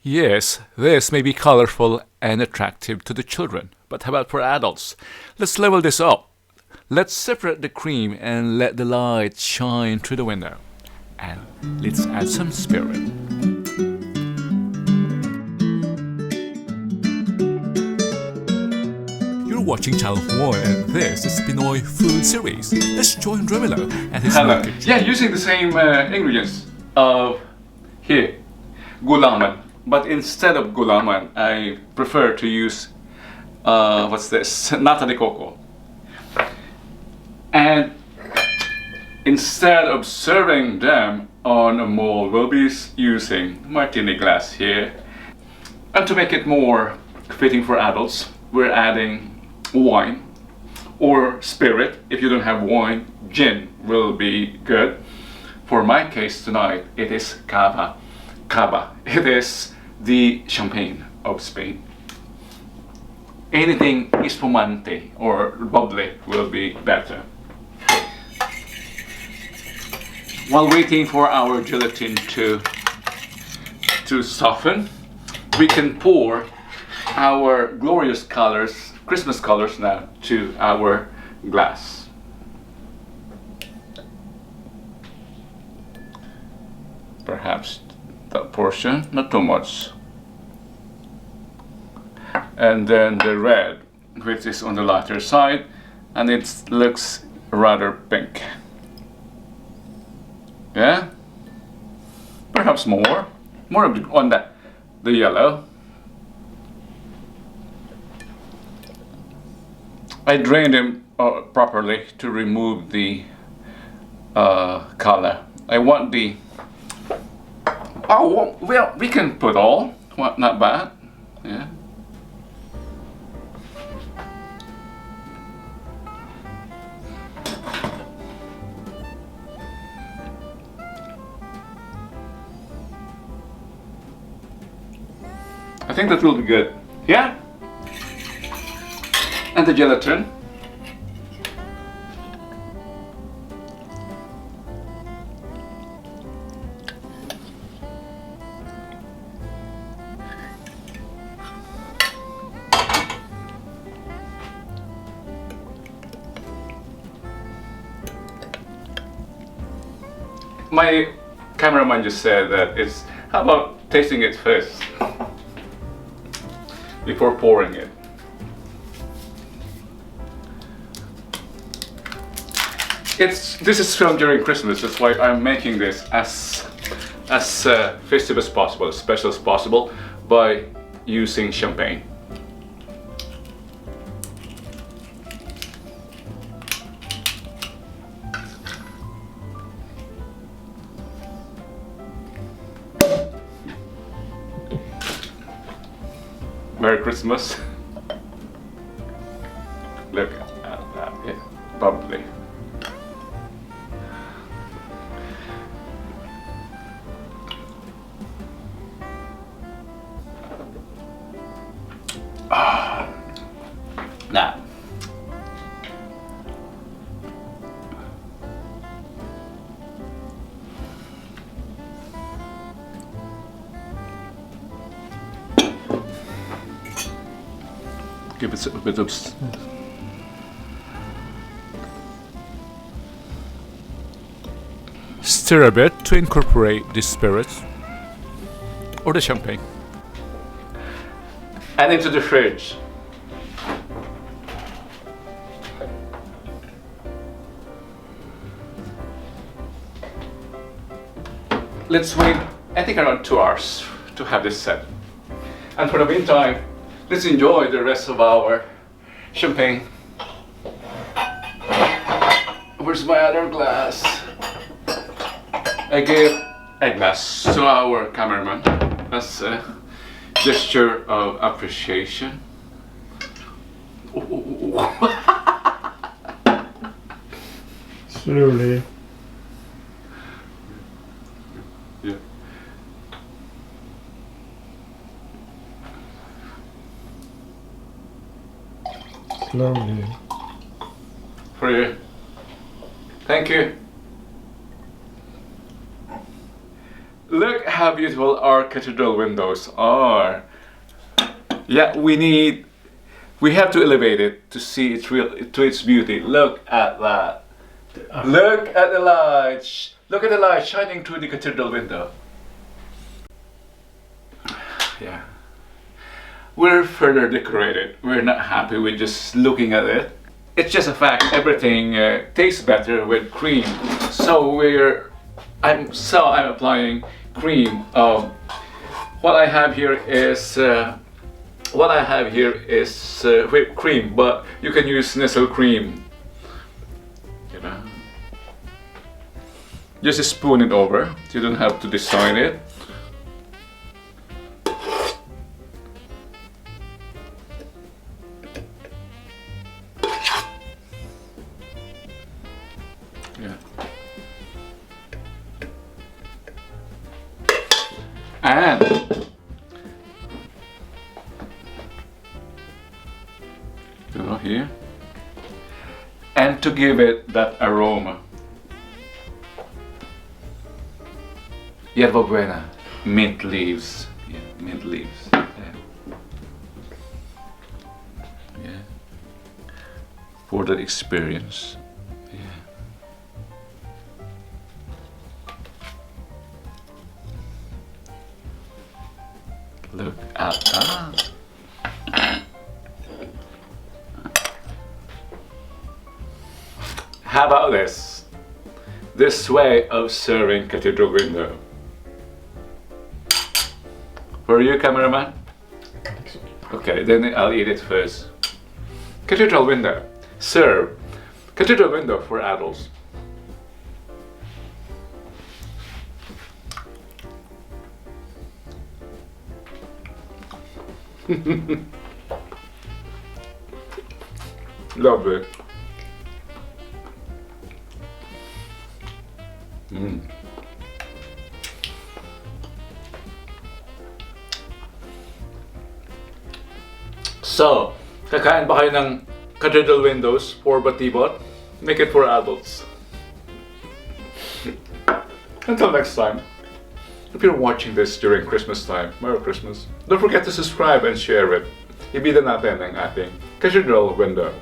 Yes, this may be colorful and attractive to the children, but how about for adults? Let's level this up. Let's separate the cream and let the light shine through the window. And let's add some spirit. You're watching Channel 1 and this is Pinoy Food Series. Let's join Romelo and his Hello. kitchen. Yeah, using the same ingredients of here, gulaman. But instead of gulaman, I prefer to use what's this? Nata de coco. And instead of serving them on a mold, we'll be using martini glass here. And to make it more fitting for adults, we're adding wine or spirit. If you don't have wine, gin will be good. For my case tonight, it is cava. Cava. It is the champagne of Spain. Anything espumante or bubbly will be better. While waiting for our gelatin to soften, we can pour our glorious colors, Christmas colors now, to our glass. Perhaps that portion, not too much. And then the red, which is on the lighter side, and it looks rather pink. Yeah? Perhaps more of the, on the yellow. I drained them properly to remove the color. I want the, oh well, we can put all, not bad, yeah. I think that will be good. Yeah? And the gelatin. My cameraman just said that it's, how about tasting it first? Before pouring it. This is filmed during Christmas, that's why I'm making this as festive as possible, as special as possible, by using champagne. Merry Christmas. Look at that, yeah. Bubbly. Now. Give it a bit of Stir a bit to incorporate the spirit or the champagne. and into the fridge. Let's wait, I think around 2 hours to have this set. And for the meantime, let's enjoy the rest of our champagne. Where's my other glass? I gave a glass to our cameraman as a gesture of appreciation. Slowly. Yeah. Slowly. For you. Thank you. Look how beautiful our cathedral windows are. Yeah, we have to elevate it to see its beauty. Look at that. Look at the light. Look at the light shining through the cathedral window. Yeah. We're further decorated. We're not happy with just looking at it. It's just a fact. Everything tastes better with cream. So I'm applying cream. What I have here is whipped cream, but you can use nestle cream. You know, just spoon it over. You don't have to design it. Yeah. And here, and to give it that aroma, yerba buena, mint leaves. Yeah, mint leaves. Yeah. For that experience. Yeah. Look at that. How about this? This way of serving cathedral window. For you, cameraman? Okay, then I'll eat it first. Cathedral window. Serve. Cathedral window for adults. Lovely. So, kakain ba kayo ng cathedral windows for batibot? Make it for adults. Until next time. If you're watching this during Christmas time, Merry Christmas. Don't forget to subscribe and share it. Ibida natin ang ating cathedral window.